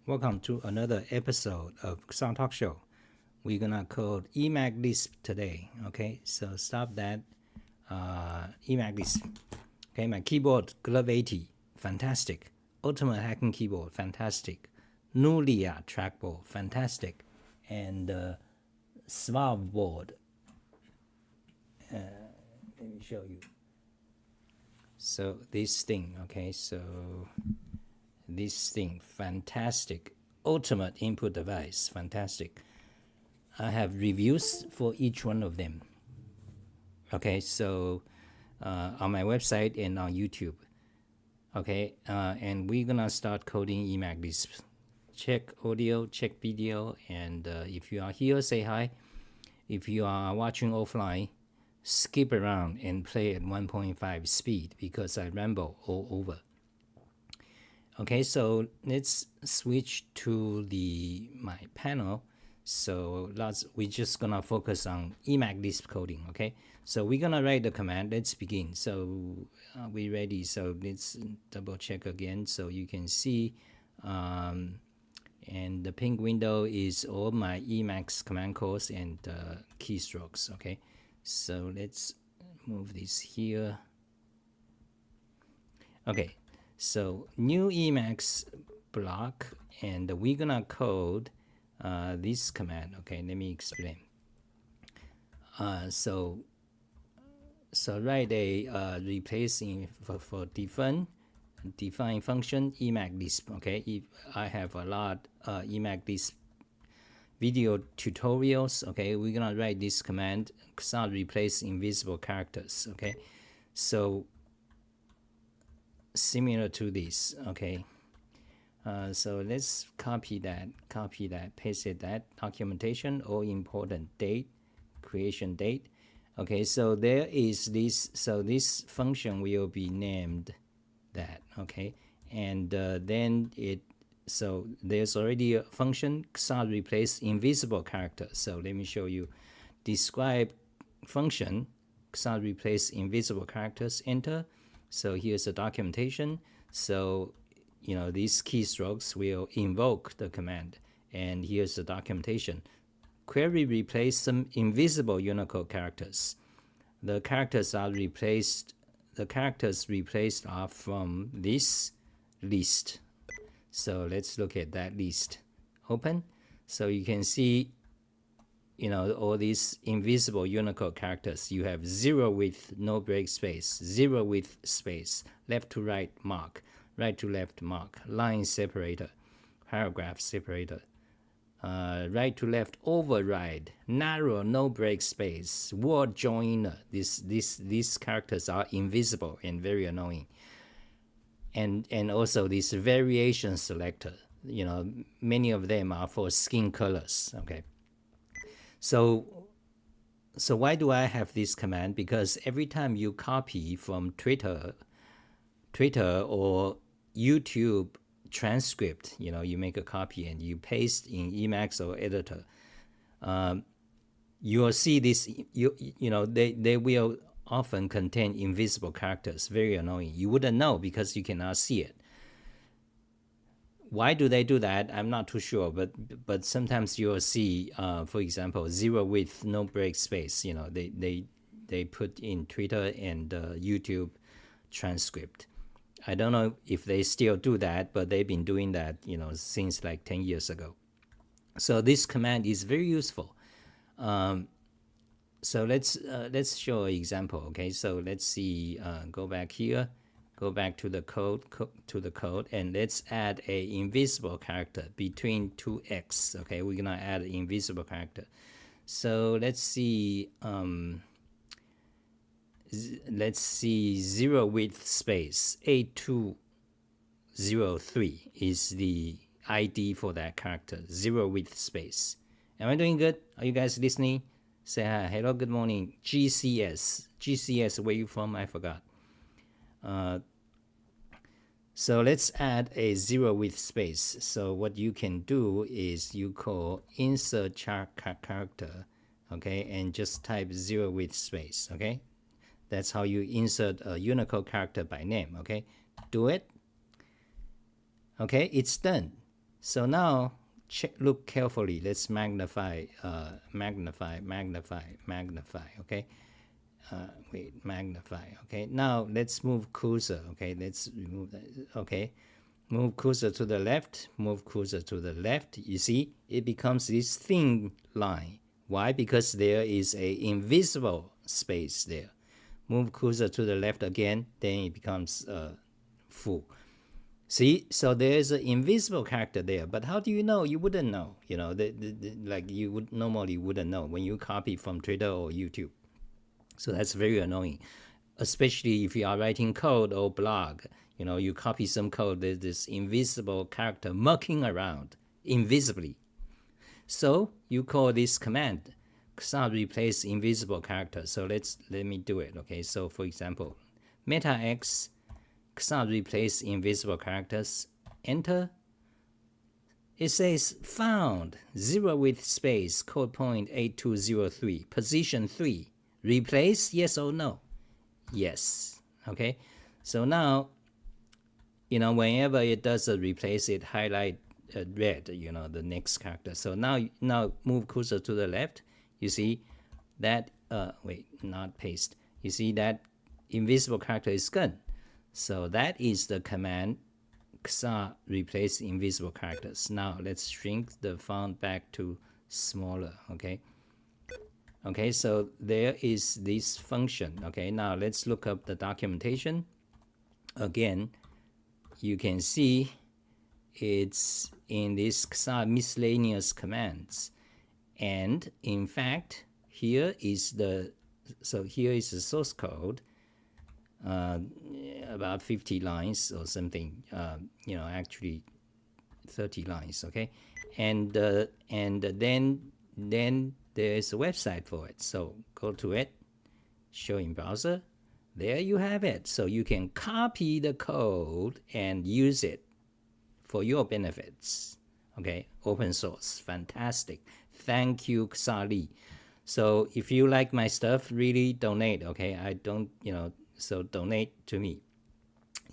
Welcome to another episode of Xah Talk Show. We're gonna code Emacs lisp today. Okay, so stop that. Emacs lisp. Okay, my keyboard Glove 80, fantastic. Ultimate hacking keyboard, fantastic. Nulia trackball, fantastic. And Swav board. Let me show you. So this thing, okay, so this thing, fantastic. Ultimate input device, fantastic. I have reviews for each one of them. Okay, so on my website and on YouTube. Okay, and we're gonna start coding Emacs lisp. Check audio, check video, and if you are here, say hi. If you are watching offline, skip around and play at 1.5 speed because I ramble all over. Okay, so let's switch to my panel. So we're just gonna focus on Emacs lisp coding. Okay, so we're gonna write the command. Let's begin. So we ready? So let's double check again so you can see. And the pink window is all my Emacs command calls and keystrokes. Okay, so let's move this here. Okay, so new Emacs block, and we're gonna code this command. Okay, let me explain. So write a replacing for define function Emacs lisp. Okay, if I have a lot Emacs lisp video tutorials. Okay, we're gonna write this command Xah replace invisible characters. Okay, so similar to this. Okay, so let's copy that, paste it, that documentation, all important date, creation date. Okay, so there is this, so this function will be named that. Okay, and then so there's already a function Xah replace invisible character. So let me show you. Describe function Xah replace invisible characters, enter. So here's the documentation. So these keystrokes will invoke the command, and here's the documentation. Query replace some invisible Unicode characters. The characters replaced are from this list. So let's look at that list. Open. So you can see all these invisible Unicode characters. You have 0 with no break space, 0 with space, left to right mark, right to left mark, line separator, paragraph separator, right to left override, narrow no break space, word joiner. These characters are invisible and very annoying. And also this variation selector. Many of them are for skin colors. Okay. So why do I have this command? Because every time you copy from Twitter or YouTube transcript, you make a copy and you paste in Emacs or editor, you'll see this. They will often contain invisible characters. Very annoying. You wouldn't know because you cannot see it. Why do they do that? I'm not too sure, but sometimes you'll see, for example, 0 with no break space. They put in Twitter and YouTube transcript. I don't know if they still do that, but they've been doing that, since like 10 years ago. So this command is very useful. So let's show an example. Okay, so let's see. Go back here. Go back to the code, and let's add a invisible character between two X. Okay, we're gonna add an invisible character. So let's see. Let's see 0 with space. 8203 is the ID for that character. 0 with space. Am I doing good? Are you guys listening? Say hi. Hello. Good morning. GCS. Where you from? I forgot. So let's add a 0 with space. So what you can do is you call insert char character, okay, and just type 0 with space, okay. That's how you insert a Unicode character by name, okay. Do it. Okay, it's done. So now look carefully. Let's magnify, magnify. Okay. Wait, magnify. Okay. Now let's move cursor. Okay. Let's remove that. Okay. Move cursor to the left. Move cursor to the left. You see, it becomes this thin line. Why? Because there is a invisible space there. Move cursor to the left again, then it becomes full. See, so there's an invisible character there, but how do you know? You wouldn't know, like you would normally wouldn't know when you copy from Twitter or YouTube. So that's very annoying, especially if you are writing code or blog. You copy some code, there's this invisible character mucking around invisibly. So you call this command Xah replace invisible character. So let me do it. Okay, so for example, meta x Xah replace invisible characters. Enter. It says found 0 with space code point 8203 position 3. Replace yes or no? Yes. Okay. So now, whenever it does a replace, it highlight red. The next character. So now move cursor to the left. You see that not paste. You see that invisible character is gone. So that is the command Xah replace invisible characters. Now let's shrink the font back to smaller. Okay, so there is this function. Okay, now let's look up the documentation. Again, you can see it's in this Xah miscellaneous commands. And in fact, here is the source code, about 50 lines or something, actually 30 lines, okay? And then there's a website for it. So go to it, show in browser. There you have it. So you can copy the code and use it for your benefits. Okay, open source, fantastic. Thank you, Xah Li. So if you like my stuff, really donate. Okay, I don't, so donate to me.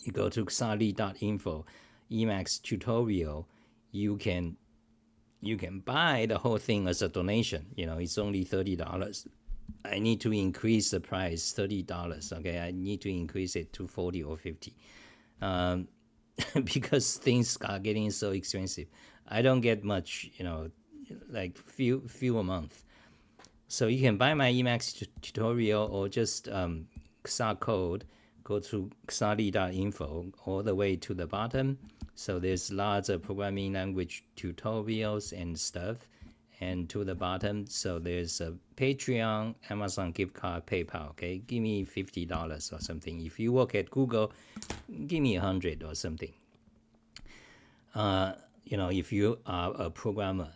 You go to xahli.info, Emacs tutorial. You can buy the whole thing as a donation. It's only $30. I need to increase the price, $30. Okay, I need to increase it to 40 or 50. Because things are getting so expensive. I don't get much, like few a month. So you can buy my Emacs tutorial or just Xah code. Go to xahli.info all the way to the bottom. So there's lots of programming language tutorials and stuff. And to the bottom, so there's a Patreon, Amazon gift card, PayPal. Okay, give me $50 or something. If you work at Google, give me $100 or something. If you are a programmer,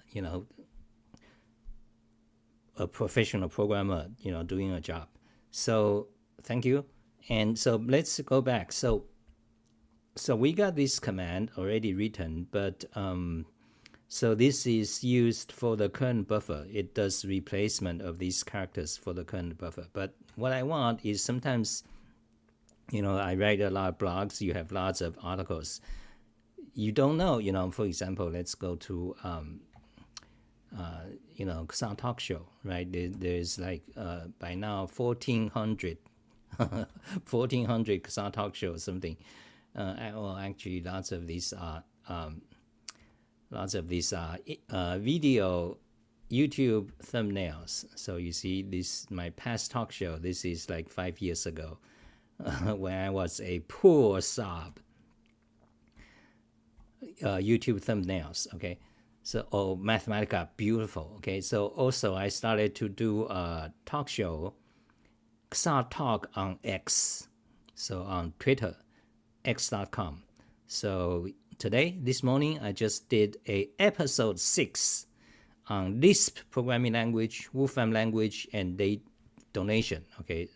a professional programmer, doing a job. So thank you. And so let's go back. So we got this command already written, but so this is used for the current buffer. It does replacement of these characters for the current buffer. But what I want is sometimes, I write a lot of blogs. You have lots of articles. You don't know, for example, let's go to, Xah Talk Show, right? There's like, by now, 1,400 Xah Talk Show or something. Well, actually, lots of these are video YouTube thumbnails. So you see this, my past talk show, this is like 5 years ago when I was a poor sub. YouTube thumbnails, okay? So, Mathematica, beautiful, okay? So also I started to do a talk show, Xah Talk on X, so on Twitter, x.com. So this morning, I just did a episode 6 on Lisp programming language, Wolfram language, and donation. Okay,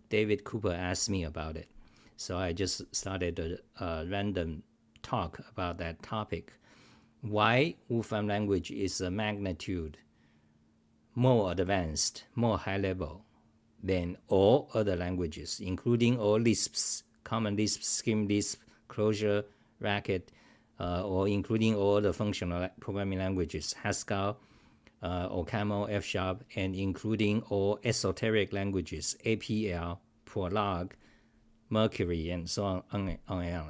David Cooper asked me about it. So I just started a random talk about that topic. Why Wolfram language is a magnitude more advanced, more high level than all other languages, including all Lisps, Common Lisp, Scheme Lisp, Clojure, Racket, or including all the functional programming languages, Haskell, OCaml, F#, and including all esoteric languages, APL, Prolog, Mercury, and so on.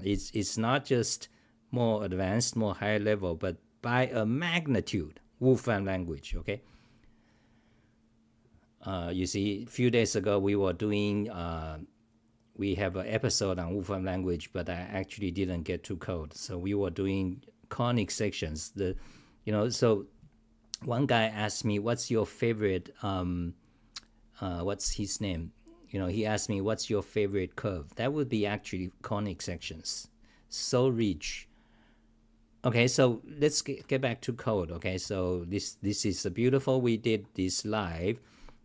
It's not just more advanced, more high level, but by a magnitude, Wolfram language, okay? You see, a few days ago, we were doing, we have an episode on Wolfram language, but I actually didn't get to code. So we were doing conic sections. So one guy asked me, what's your favorite, what's his name? He asked me, what's your favorite curve? That would be actually conic sections. So rich. Okay, so let's get back to code. Okay, so this is beautiful. We did this live.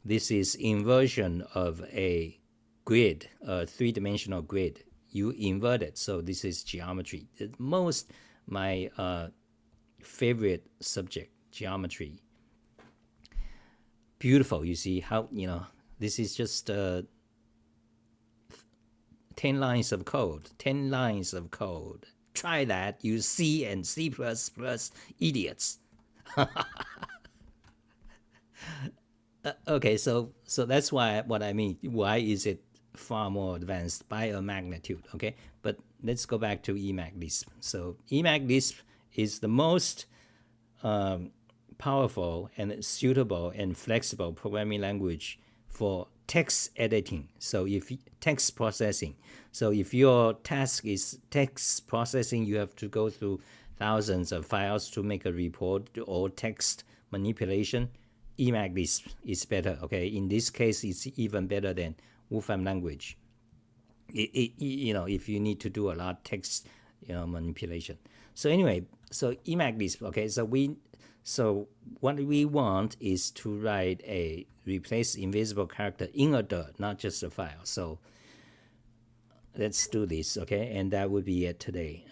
This is inversion of a grid, a three-dimensional grid. You invert it, so this is geometry. My favorite subject, geometry. Beautiful. You see how, this is just 10 lines of code. 10 lines of code. Try that, you C and C++ idiots. Okay, so that's what I mean. Why is it far more advanced by a magnitude? Okay, but let's go back to Emacs Lisp. So Emacs Lisp is the most powerful and suitable and flexible programming language for text editing. So if text processing. So if your task is text processing, you have to go through thousands of files to make a report or text manipulation. Emacs Lisp is better. Okay, in this case, it's even better than Wolfram language. If you need to do a lot of text, manipulation. So anyway, so Emacs Lisp. Okay, so what we want is to replace invisible character in a dirt, not just a file. So let's do this, okay? And that would be it today.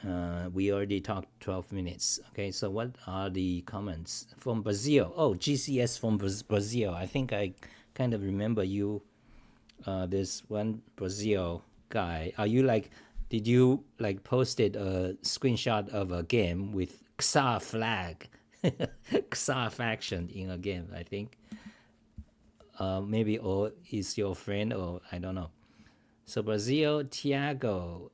We already talked 12 minutes, okay? So what are the comments from Brazil? Oh, GCS from Brazil. I think I kind of remember you. There's one Brazil guy. Did you posted a screenshot of a game with Xah flag, Xah faction in a game, I think. Maybe, or is your friend, or I don't know. So Brazil, Thiago,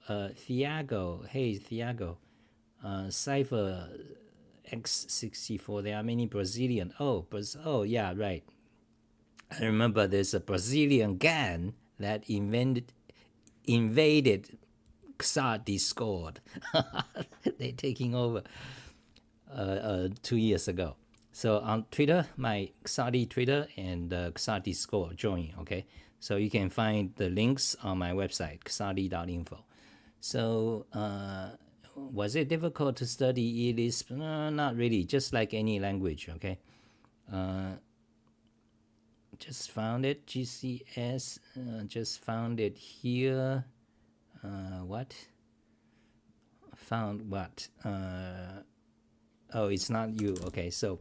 hey Thiago, Cypher X64. There are many Brazilian. Oh, yeah, right. I remember there's a Brazilian gang that invaded Xah Discord. They're taking over 2 years ago. So on Twitter, my Xah Twitter and Xah Discord join, okay? So you can find the links on my website, xah.info. So was it difficult to study Lisp? Not really, just like any language, okay? Just found it, GCS, just found it here. What? Found what? Oh, it's not you, okay, so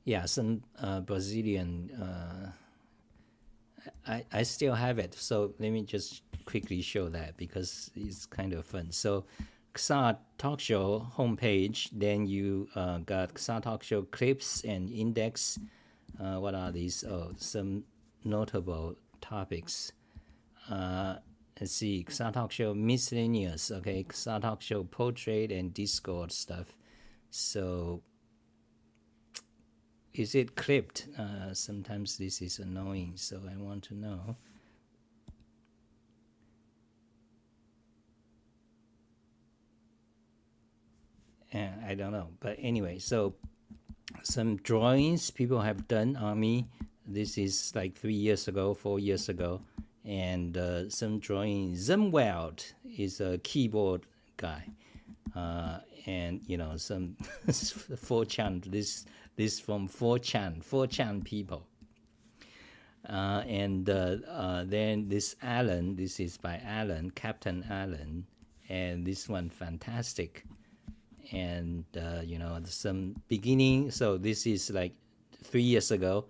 yeah, some Brazilian, I still have it, so let me just quickly show that because it's kind of fun. So Xah Talk Show homepage, then you got Xah Talk Show clips and index. What are these? Oh, some notable topics. Let's see, Xah Talk Show miscellaneous, okay, Xah Talk Show portrait and Discord stuff. So is it clipped? Sometimes this is annoying, so I want to know. I don't know, but anyway, so some drawings people have done on me. This is like 3 years ago, 4 years ago, and some drawing. Zumweld is a keyboard guy, and some 4chan. This from 4chan people. And then this Alan, this is by Alan, Captain Alan, and this one fantastic. And some beginning. So this is like 3 years ago,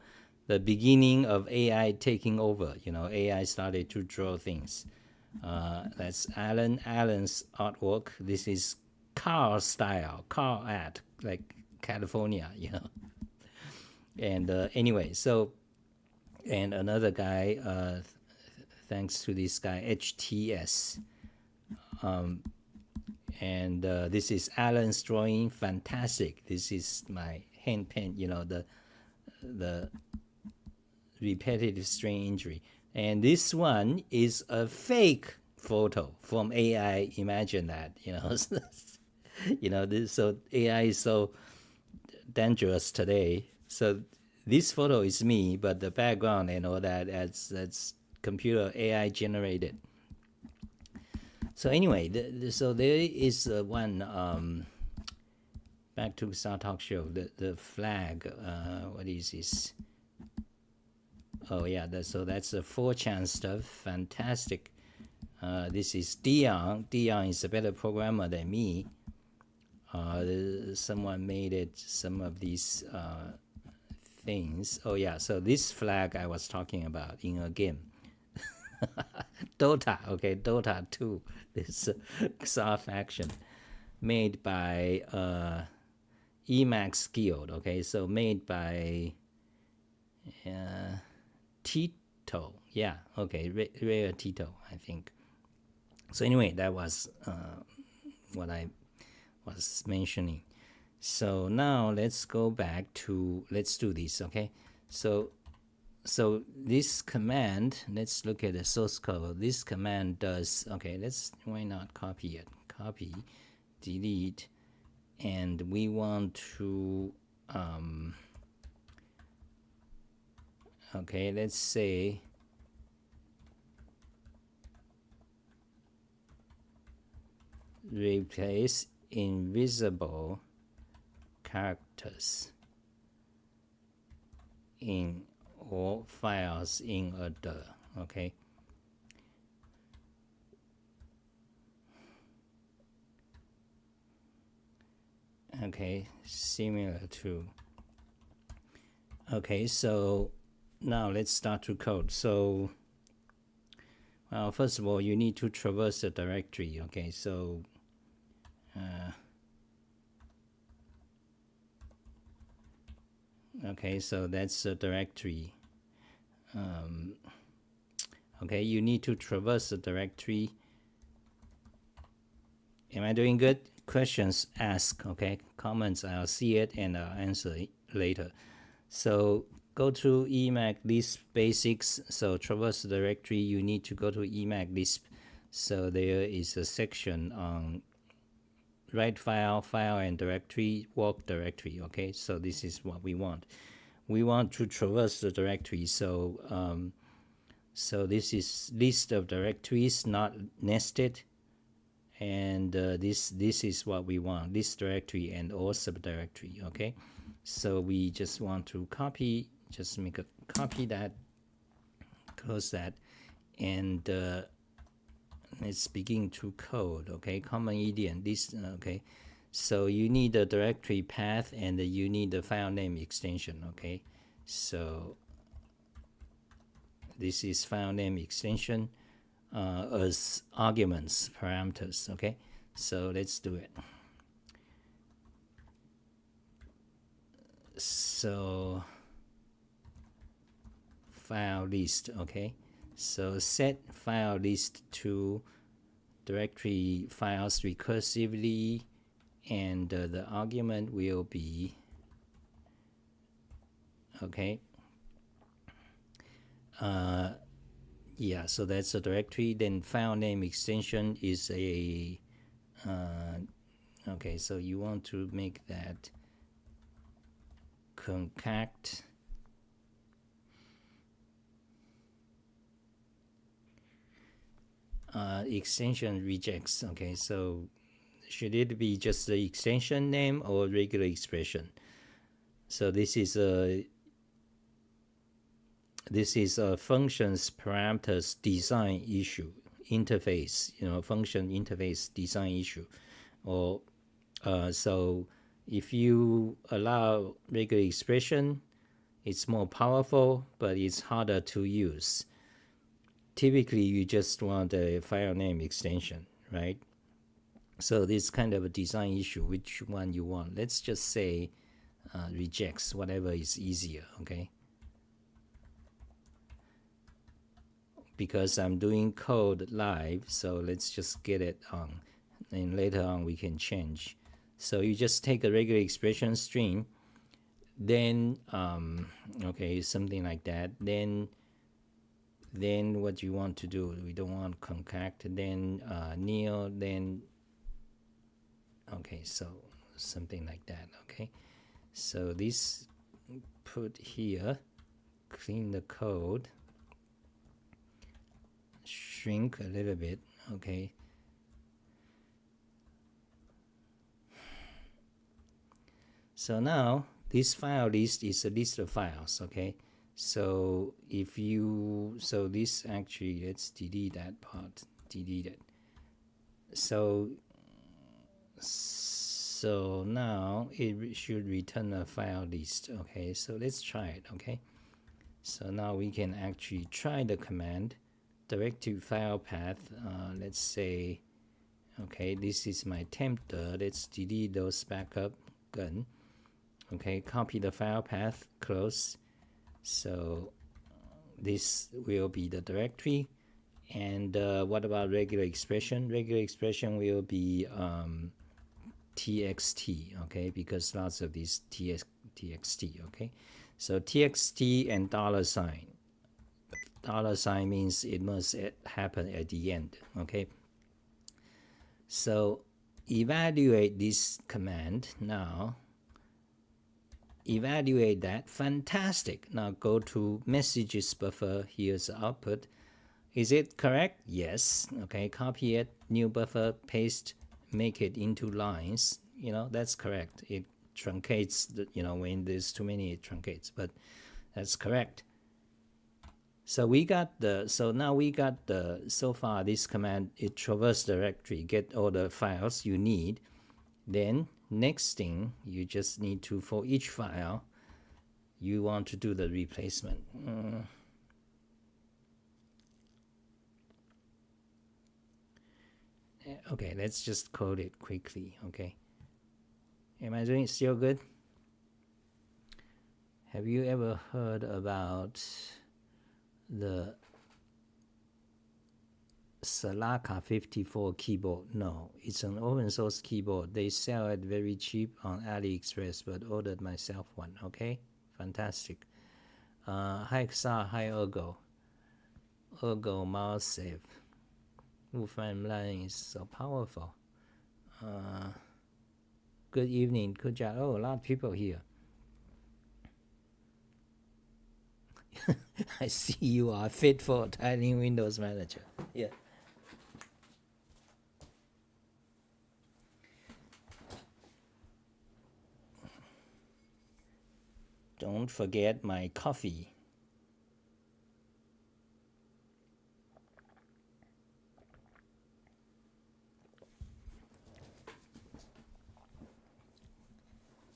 the beginning of AI taking over. AI started to draw things. That's Alan's artwork. This is car style, car ad, like California, And anyway, so, and another guy, thanks to this guy, HTS. And this is Alan's drawing, fantastic. This is my hand pen, the repetitive strain injury. And this one is a fake photo from AI. Imagine that, so AI is so dangerous today. So this photo is me, but the background and all that's computer AI generated. So anyway, so there is one, back to Xah Talk Show, the flag, what is this? Oh yeah, so that's the 4chan stuff, fantastic. This is Dion. Dion is a better programmer than me. Someone made it, some of these things. Oh yeah, so this flag I was talking about in a game. Dota, okay, Dota 2, this Xah faction made by Emacs Guild, okay, so made by Tito, yeah, okay, Rare Tito, I think. So anyway, that was what I was mentioning. So now let's go back to, let's do this, okay? So this command, let's look at the source code. This command does, okay, why not copy it? Copy, delete, and we want to, okay, let's say, replace invisible characters in all files in a dir, okay? Okay, similar to, okay, so now let's start to code. So, well, first of all, you need to traverse the directory, okay? So, okay, so that's a directory. Okay, you need to traverse the directory. Am I doing good? Questions, ask, okay? Comments, I'll see it and I'll answer it later. So go to Emacs Lisp basics. So traverse the directory, you need to go to Emacs Lisp. So there is a section on write file, file and directory, work directory, okay? So this is what we want. We want to traverse the directory. So so this is list of directories, not nested. And this is what we want, list directory and all subdirectory, okay? So we just want to copy, just make a copy that, close that, and let's begin to code, okay? Common idiom, this, okay? So you need a directory path and you need the file name extension, okay? So this is file name extension as arguments, parameters, okay? So let's do it. So file list, okay? So set file list to directory files recursively, and the argument will be, okay, yeah, so that's a directory. Then file name extension is a, okay, so you want to make that concat extension rejects, okay? So should it be just the extension name or regular expression? So this is a functions parameters design issue, interface, function interface design issue. Or so if you allow regular expression, it's more powerful, but it's harder to use. Typically, you just want a file name extension, right? So this kind of a design issue, which one you want. Let's just say rejects, whatever is easier, okay? Because I'm doing code live, so let's just get it on. And later on we can change. So you just take a regular expression string, then, okay, something like that. Then what you want to do, we don't want concact, then neo, then, okay, so something like that, okay? So this put here, clean the code, shrink a little bit, okay? So now this file list is a list of files, okay? So if you, so this actually, let's delete that part, delete it. So now it should return a file list, okay? So let's try it, okay? So now we can actually try the command, directory file path, let's say, okay, this is my temp, let's delete those backup, good. Okay, copy the file path, close. So this will be the directory. And what about regular expression? Regular expression will be txt, okay, because lots of these txt, okay. So txt and $sign. $sign means it must happen at the end, okay. So evaluate this command now. Evaluate that, fantastic. Now go to messages buffer, here's the output. Is it correct? Yes, okay, copy it, new buffer, paste, make it into lines, you know, that's correct. It truncates, you know, when there's too many it truncates, but that's correct. So we got the, so now we got the, so far this command, it traverse directory, get all the files you need. Then next thing, you just need to, for each file, you want to do the replacement. Okay, let's just code it quickly, okay? Am I doing still good? Have you ever heard about the Salaka 54 keyboard? No, it's an open source keyboard. They sell it very cheap on AliExpress, but ordered myself one, okay? Fantastic. Hi Xah, hi Ergo. Ergo mouse save. Finalizing is so powerful. Good evening, good job. Oh, a lot of people here. I see you are fit for a tiny Windows manager. Yeah. Don't forget my coffee.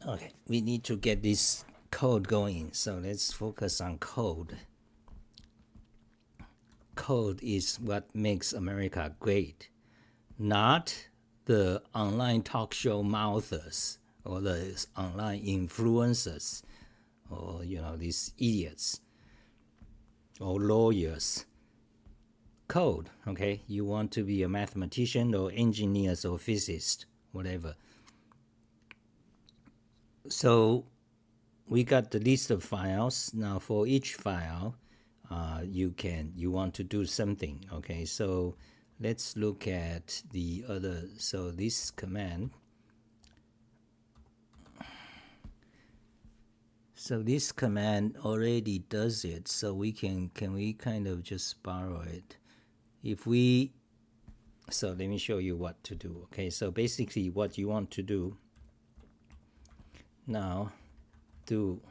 Okay, we need to get this code going, so let's focus on code. Code is what makes America great, not the online talk show mouthers or the online influencers or, you know, these idiots or lawyers. Code, okay? You want to be a mathematician or engineer or physicist, whatever. So we got the list of files. Now for each file, you want to do something, okay? So let's look at the other, so this command. So this command already does it, so we can we kind of just borrow it? If we, so let me show you what to do, okay? So basically what you want to do now, do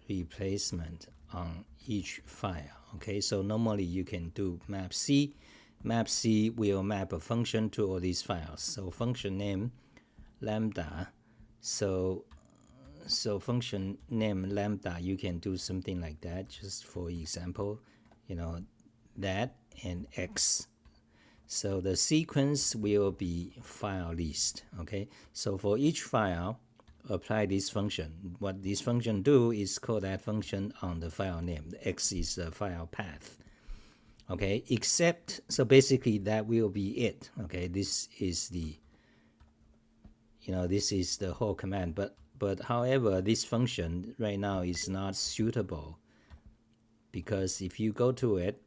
replacement on each file, okay? So normally you can do map C. Map C will map a function to all these files. So function name lambda, so function name lambda, you can do something like that, just for example, you know, that and x. So the sequence will be file list. Okay, so for each file, apply this function. What this function do is call that function on the file name. The X is the file path. Okay, except, so basically that will be it. Okay, this is the, this is the whole command. But however, this function right now is not suitable, because if you go to it,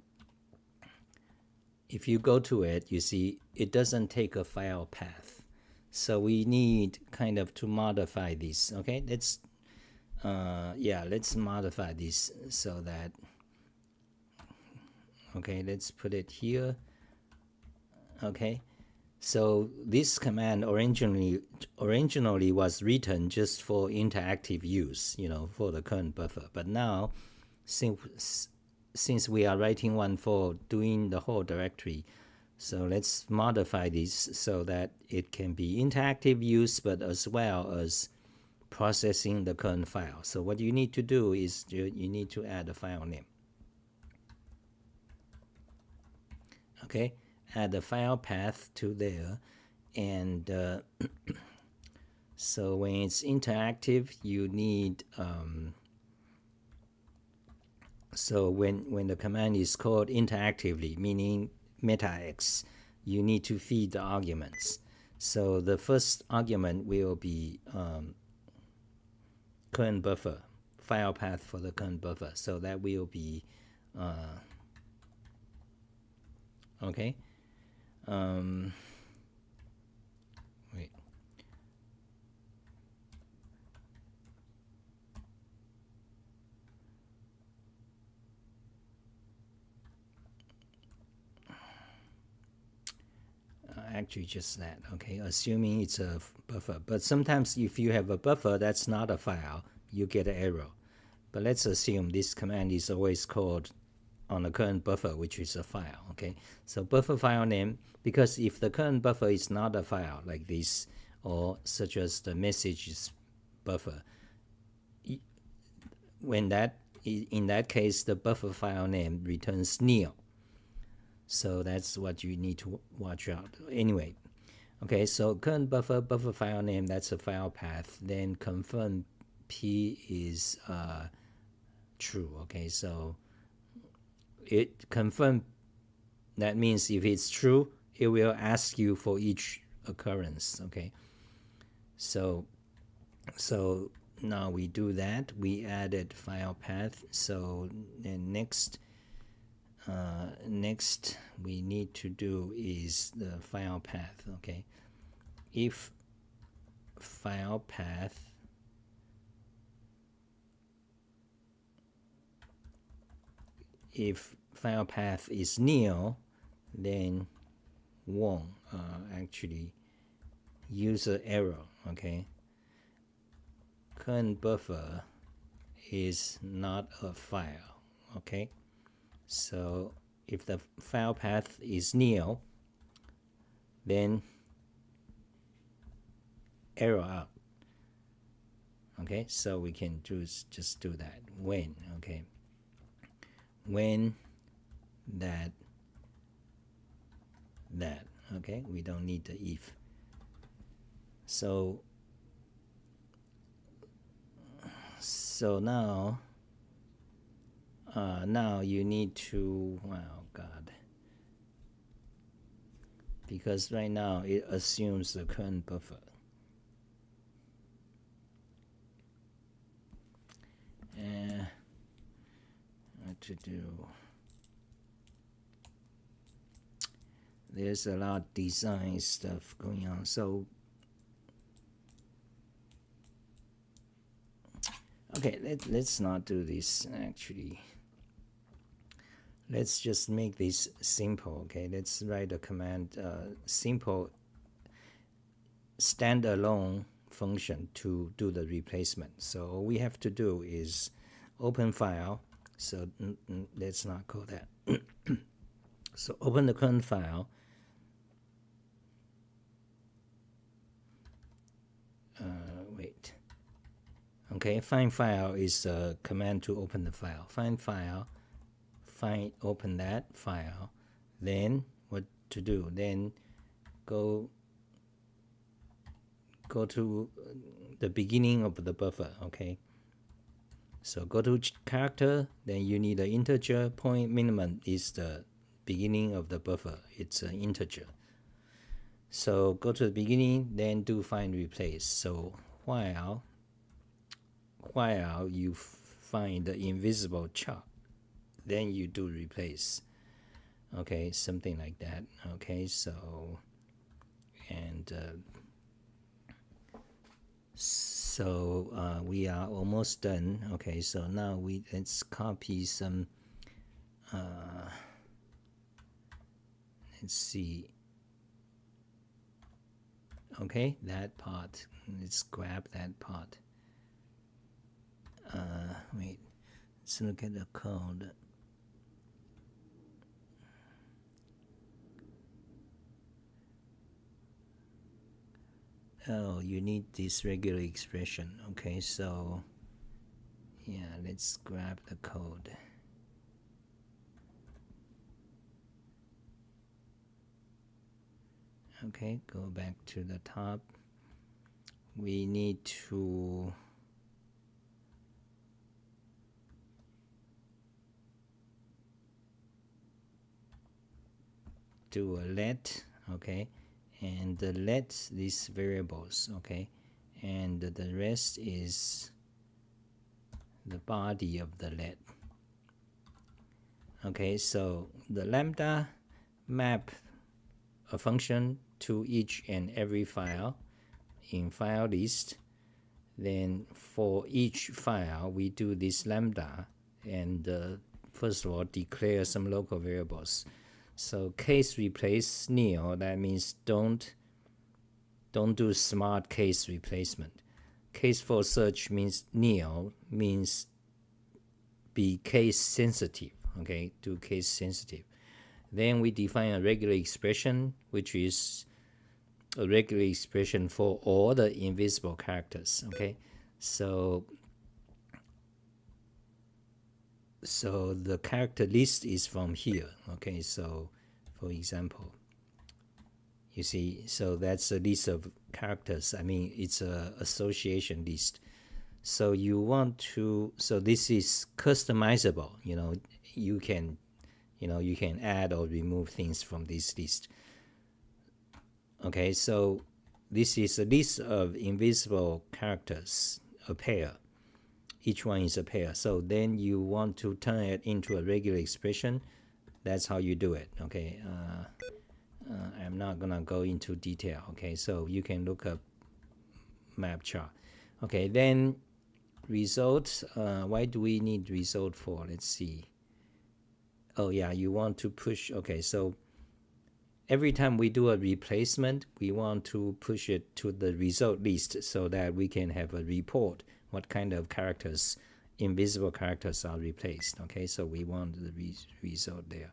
you see it doesn't take a file path. So we need kind of to modify this. Okay, let's modify this so that, okay, let's put it here. Okay, so this command originally was written just for interactive use, for the current buffer. But now, since we are writing one for doing the whole directory, so let's modify this so that it can be interactive use, but as well as processing the current file. So what you need to do is you need to add a file name. Okay, add the file path to there, and so when it's interactive, you need so when the command is called interactively, meaning meta-x, you need to feed the arguments. So the first argument will be current buffer, file path for the current buffer. So that will be okay. Wait. Actually just that. Okay, assuming it's a buffer. But sometimes if you have a buffer that's not a file, you get an error. But let's assume this command is always called on the current buffer, which is a file. Okay, so buffer file name, because if the current buffer is not a file like this, or such as the messages buffer, in that case, the buffer file name returns nil. So that's what you need to watch out. Anyway, okay, so current buffer file name, that's a file path. Then confirm P is true. Okay, so it confirm, that means if it's true, it will ask you for each occurrence. Okay, so now we do that. We added file path. So then next we need to do is the file path. Okay, if file path is nil, then won't actually user error. Okay, current buffer is not a file. Okay, so if the file path is nil, then error out. Okay, so we can just do that when. Okay, when that. Okay, we don't need the if. So now you need to, wow, God, because right now it assumes the current buffer. What to do? There's a lot of design stuff going on. So okay, let's not do this actually. Let's just make this simple. Okay, let's write a command, simple standalone function to do the replacement. So all we have to do is open file. So let's not call that. So open the current file. Wait. Okay, find file is a command to open the file. Find file. Open that file. Then what to do. Then go to the beginning of the buffer. Okay, so go to character, then you need an integer. Point minimum is the beginning of the buffer, it's an integer. So go to the beginning, then do find replace. So while you find the invisible char, then you do replace. Okay, something like that. Okay, so and we are almost done. Okay, so now let's copy some. Let's see. Okay, that part. Let's grab that part. Wait. Let's look at the code. Oh, you need this regular expression. Okay, so yeah, let's grab the code. Okay, go back to the top. We need to do a let, okay, and let these variables, okay, and the rest is the body of the let. Okay, so the lambda map a function to each and every file in file list. Then for each file we do this lambda, and first of all declare some local variables. So case replace nil, that means don't do smart case replacement. Case for search means nil, means be case sensitive. Okay, do case sensitive. Then we define a regular expression, which is a regular expression for all the invisible characters. Okay, so the character list is from here. Okay, so for example, you see, so that's a list of characters. I mean, it's a association list. So you want to, so this is customizable. You can add or remove things from this list. Okay, so this is a list of invisible characters, a pair. Each one is a pair. So then you want to turn it into a regular expression. That's how you do it. Okay, I'm not gonna go into detail. Okay, so you can look up map char. Okay, then result. Why do we need result for? Let's see. Oh yeah, you want to push. Okay, so every time we do a replacement, we want to push it to the result list so that we can have a report what kind of characters, invisible characters, are replaced. Okay, so we want the result there.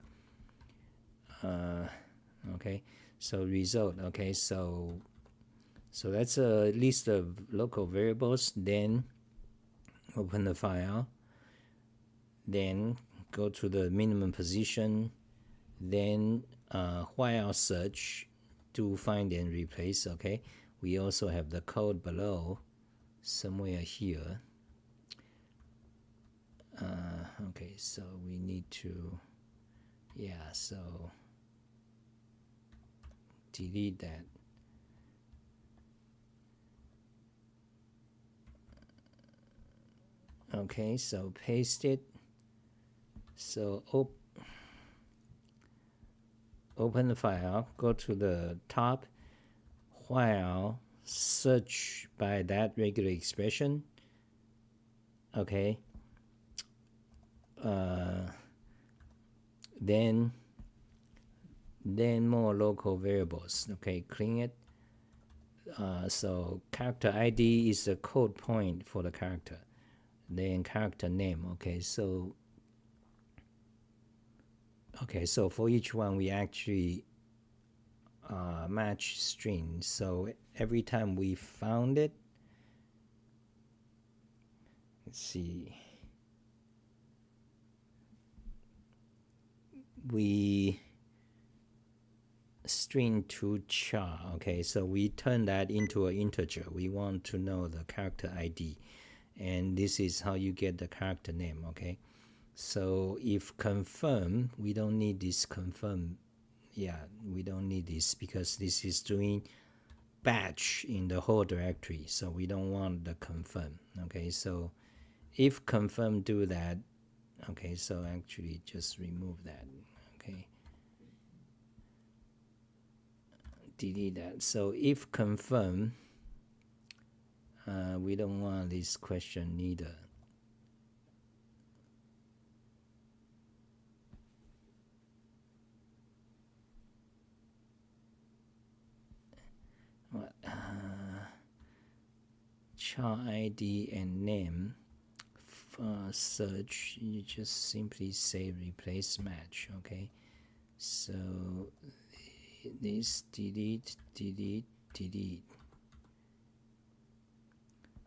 Okay, so result. Okay, so that's a list of local variables. Then open the file, then go to the minimum position, then while search, do find and replace. Okay, we also have the code below somewhere here. Okay, so we need to, yeah, so delete that. Okay, so paste it. So open the file, go to the top, while search by that regular expression. Okay, then more local variables. Okay, clean it. So character ID is a code point for the character. Then character name. Okay, so for each one we actually match string. So every time we found it, let's see, we string to char. Okay, so we turn that into an integer. We want to know the character ID, and this is how you get the character name. Okay, so if confirm, we don't need this confirm. Yeah, we don't need this because this is doing batch in the whole directory, so we don't want the confirm. Okay, so if confirm do that, okay, so actually just remove that. Okay, delete that. So if confirm, we don't want this question neither. Char ID and name. Search, you just simply say replace match. Okay, so this delete.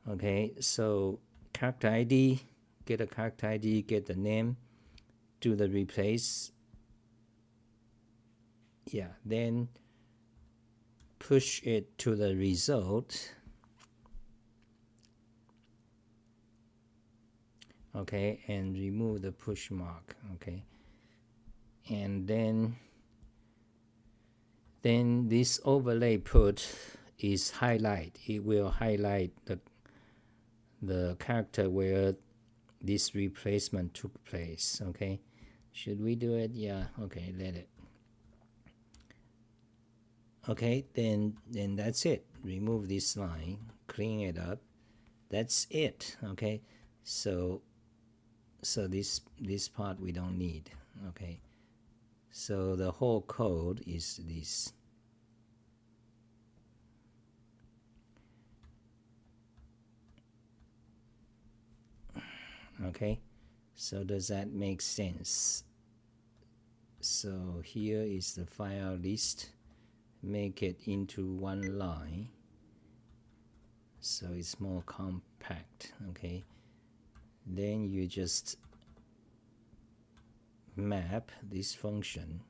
Okay, so character ID, get a character ID, get the name, do the replace. Yeah, then push it to the result. Okay, and remove the push mark. Okay, and then this overlay put is highlight. It will highlight the character where this replacement took place. Okay, should we do it? Yeah, okay, let it. Okay, then that's it. Remove this line, clean it up. That's it. Okay, so this part we don't need. Okay, so the whole code is this. Okay, so does that make sense? So here is the file list. Make it into one line so it's more compact. Okay, then you just map this function.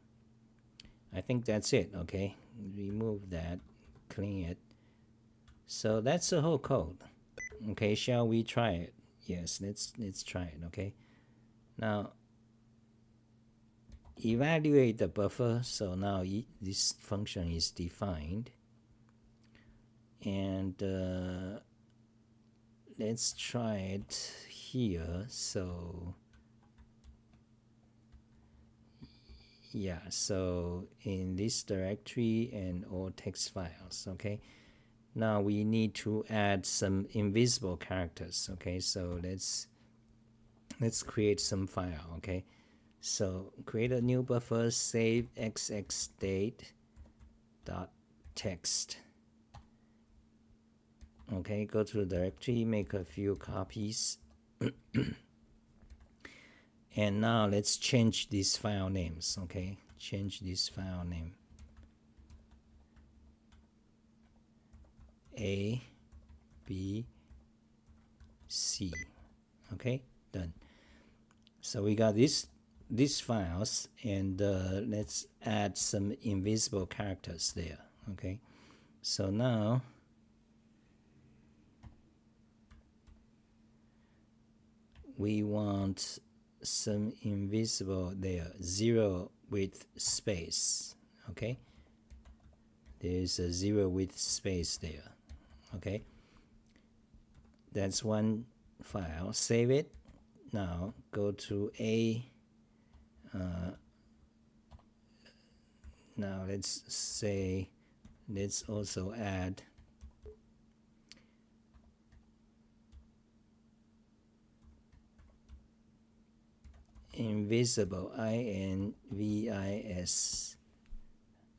I think that's it. Okay, remove that, clean it. So that's the whole code. Okay, shall we try it? Yes, let's try it. Okay, now evaluate the buffer. So now this function is defined, and let's try it here. So yeah, so in this directory and all text files. Okay, now we need to add some invisible characters. Okay, so let's create some file. Okay, so create a new buffer, save xxdate.txt. Okay, go to the directory, make a few copies. And now let's change these file names. Okay, change this file name. A, B, C. Okay, done. So we got these files, and let's add some invisible characters there. Okay, so now we want some invisible there, 0 with space. Okay, there's a 0 with space there. Okay, that's one file. Save it. Now go to A. Now let's also add invisible, INVIS.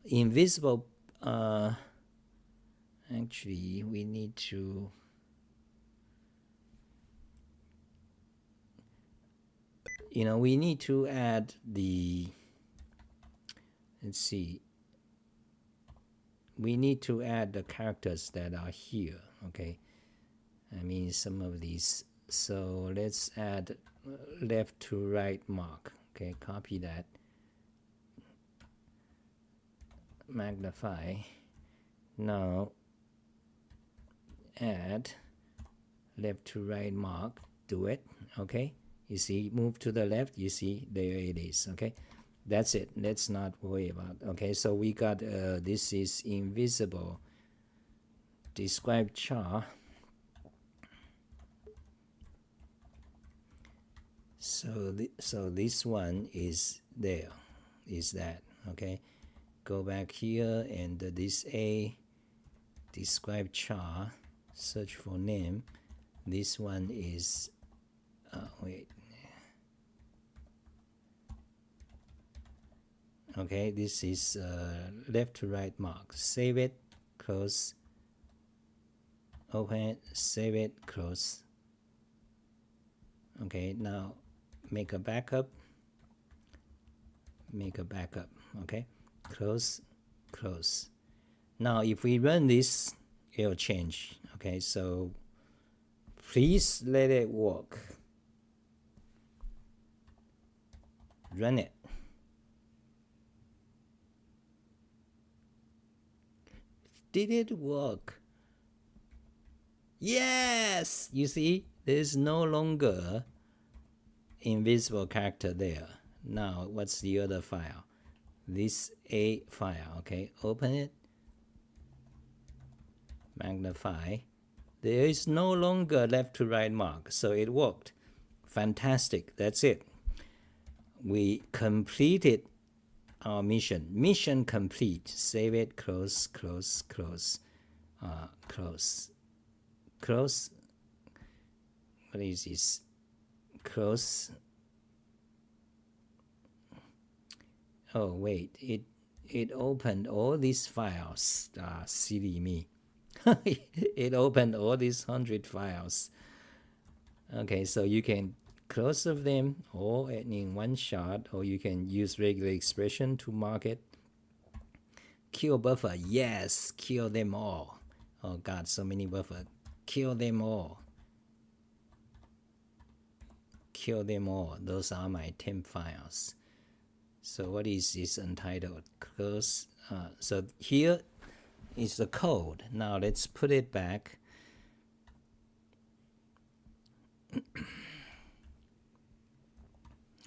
Invisible, actually we need to we need to add the, let's see, we need to add the characters that are here. Okay, I mean some of these. So let's add left to right mark. Okay, copy that, magnify. Now add left to right mark, do it. Okay, you see, move to the left, you see, there it is. Okay, that's it. Let's not worry about. Okay, so we got this is invisible describe char. So this one is there, is that. Okay, go back here and this a describe char, search for name. This one is wait. Okay, this is left to right mark. Save it, close, open it, save it, close. Okay, now make a backup. Okay, close, close. Now if we run this, it'll change. Okay, so please let it work. Run it. Did it work? Yes! You see, there's no longer invisible character there. Now, what's the other file? This A file, okay? Open it. Magnify. There is no longer left to right mark, so it worked. Fantastic, that's it. We completed our mission. Mission complete. Save it, close, close, close, close, close. What is this? Close. Oh wait, it opened all these files. Silly me. It opened all these 100 files. Okay, so you can close of them all in one shot, or you can use regular expression to mark it. Kill buffer, yes, kill them all. Oh god, so many buffer. Kill them all. Kill them all. Those are my temp files. So what is this untitled? Close. So here is the code. Now let's put it back.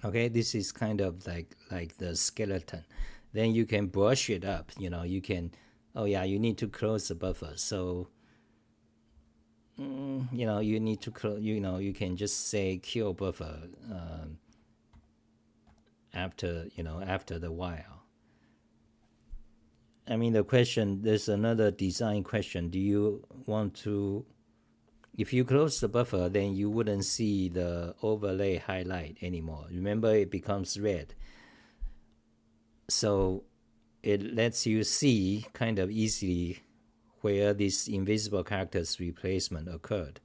Okay, this is kind of like the skeleton. Then you can brush it up. You know, you can. Oh yeah, you need to close the buffer. So you know, you need to close. You know, you can just say kill buffer after the while. I mean, the question, there's another design question. Do you want to, if you close the buffer, then you wouldn't see the overlay highlight anymore. Remember, it becomes red. So it lets you see kind of easily where this invisible characters replacement occurred.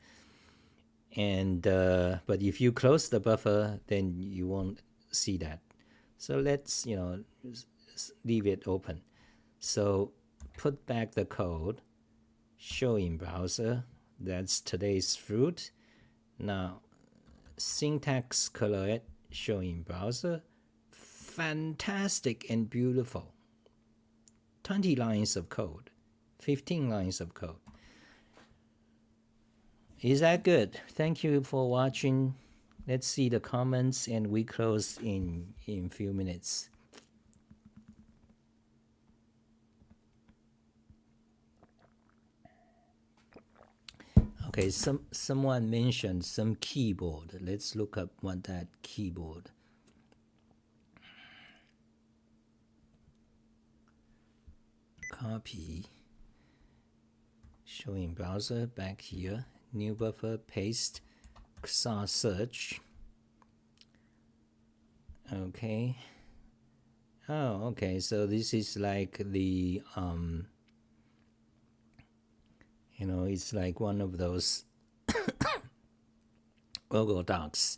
And but if you close the buffer, then you won't see that. So let's leave it open. So put back the code, show in browser. That's today's fruit. Now syntax color it, show in browser. Fantastic and beautiful. 20 lines of code, 15 lines of code. Is that good? Thank you for watching. Let's see the comments and we close in a few minutes. Okay, someone mentioned some keyboard. Let's look up what that keyboard. Copy. Showing browser back here. New buffer, paste, Xah search. Okay. Oh, okay. So this is like the it's like one of those Google Docs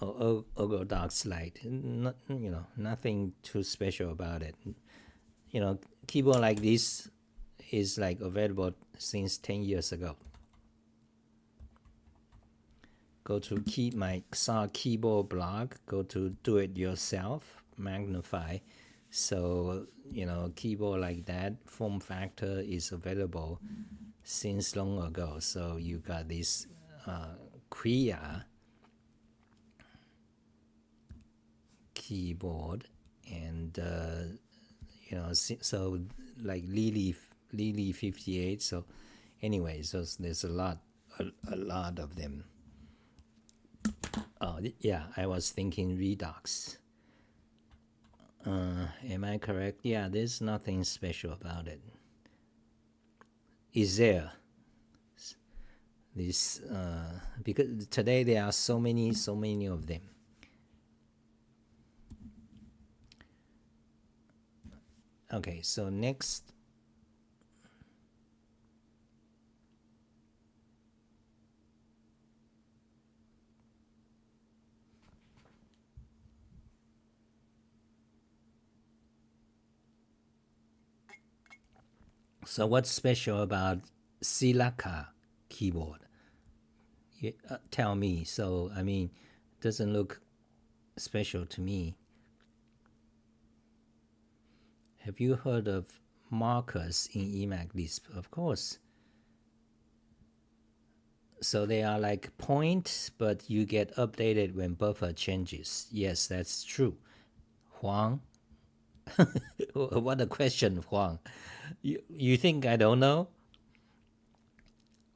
or Google Docs Lite. Not, nothing too special about it. Keyboard like this is like available since 10 years ago. Go to my Xah keyboard blog. Go to do it yourself. Magnify. So, keyboard like that form factor is available since long ago. So you got this Xah keyboard, and so like Lily 58. So anyway, so there's a lot of them. Oh yeah, I was thinking Redux. Am I correct? Yeah, there's nothing special about it. Is there this? Because today there are so many of them. Okay, so next. So what's special about Silaka keyboard? Tell me. So I mean, doesn't look special to me. Have you heard of markers in Emacs Lisp? Of course. So they are like points, but you get updated when buffer changes. Yes, that's true. Huang, what a question, Huang. You think I don't know?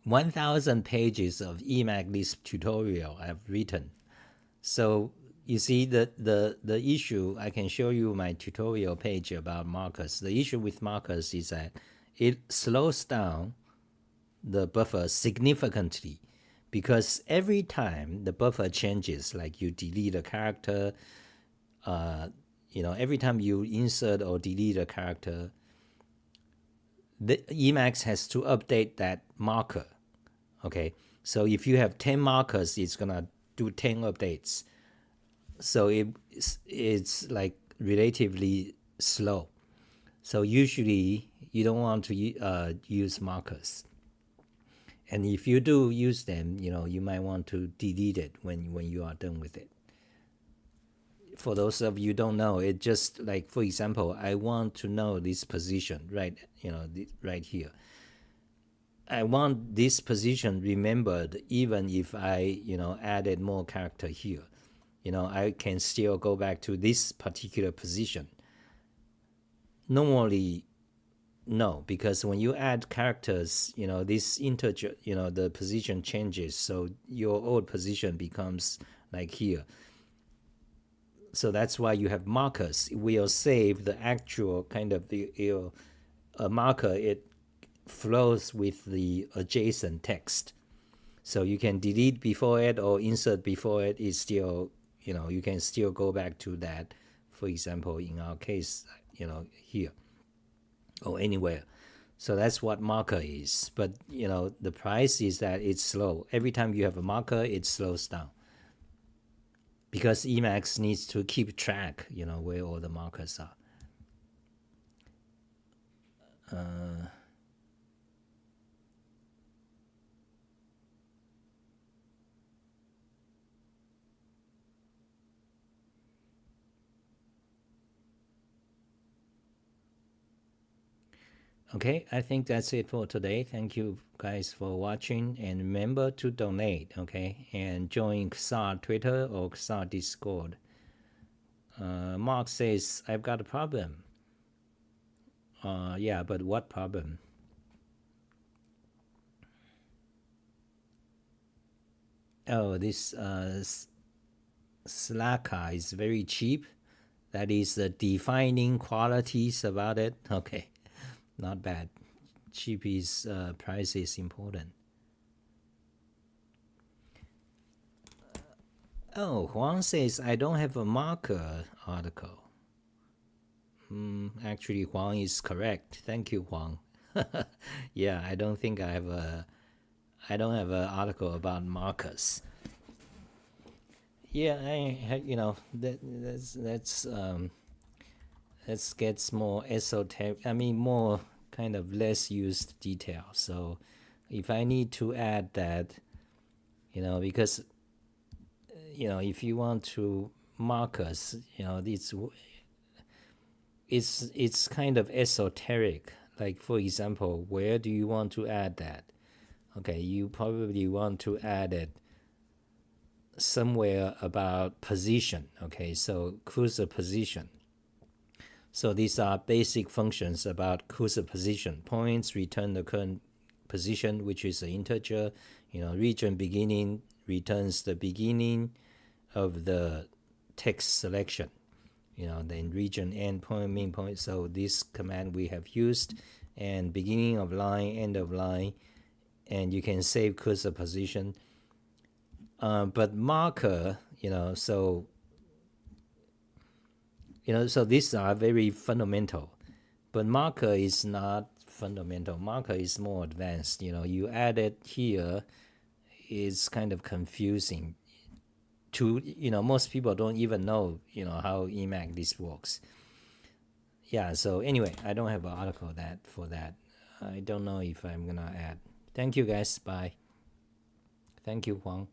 1,000 pages of Emacs Lisp tutorial I've written. So you see the issue, I can show you my tutorial page about markers. The issue with markers is that it slows down the buffer significantly, because every time the buffer changes, like you delete a character, every time you insert or delete a character, the Emacs has to update that marker. Okay, so if you have 10 markers, it's gonna do 10 updates. So it's like relatively slow. So usually you don't want to use markers. And if you do use them, you might want to delete it when you are done with it. For those of you who don't know, it just like, for example, I want to know this position, right? Right here. I want this position remembered even if I, added more character here. I can still go back to this particular position. Normally, no, because when you add characters, this integer, the position changes, so your old position becomes like here. So that's why you have markers. It will save the actual kind of a marker. It flows with the adjacent text. So you can delete before it or insert before it. Is still, you can still go back to that. For example, in our case, here or anywhere. So that's what marker is. But, the price is that it's slow. Every time you have a marker, it slows down. Because Emacs needs to keep track, where all the markers are. Okay, I think that's it for today. Thank you guys for watching, and remember to donate, okay? And join Xah Twitter or Xah Discord. Mark says, I've got a problem. Yeah, but what problem? Oh, this Slacker is very cheap. That is the defining qualities about it. Okay, not bad. Cheap is price is important. Oh, Huang says I don't have a marker article. Actually, Huang is correct. Thank you, Huang. Yeah, I don't think I don't have an article about markers. Yeah, that gets more esoteric. I mean, more kind of less used detail. So, if I need to add that, because if you want to markers, it's kind of esoteric. Like for example, where do you want to add that? Okay, you probably want to add it somewhere about position. Okay, so cursor position. So these are basic functions about cursor position. Points return the current position, which is an integer. Region beginning returns the beginning of the text selection. Then region end point, mean point. So this command we have used, and beginning of line, end of line, and you can save cursor position. But marker, so these are very fundamental, but marker is not fundamental. Marker is more advanced. You add it here is kind of confusing to most people don't even know how Emacs this works. Yeah, so anyway, I don't have an article for that. I don't know if I'm gonna add. Thank you guys. Bye. Thank you, Huang.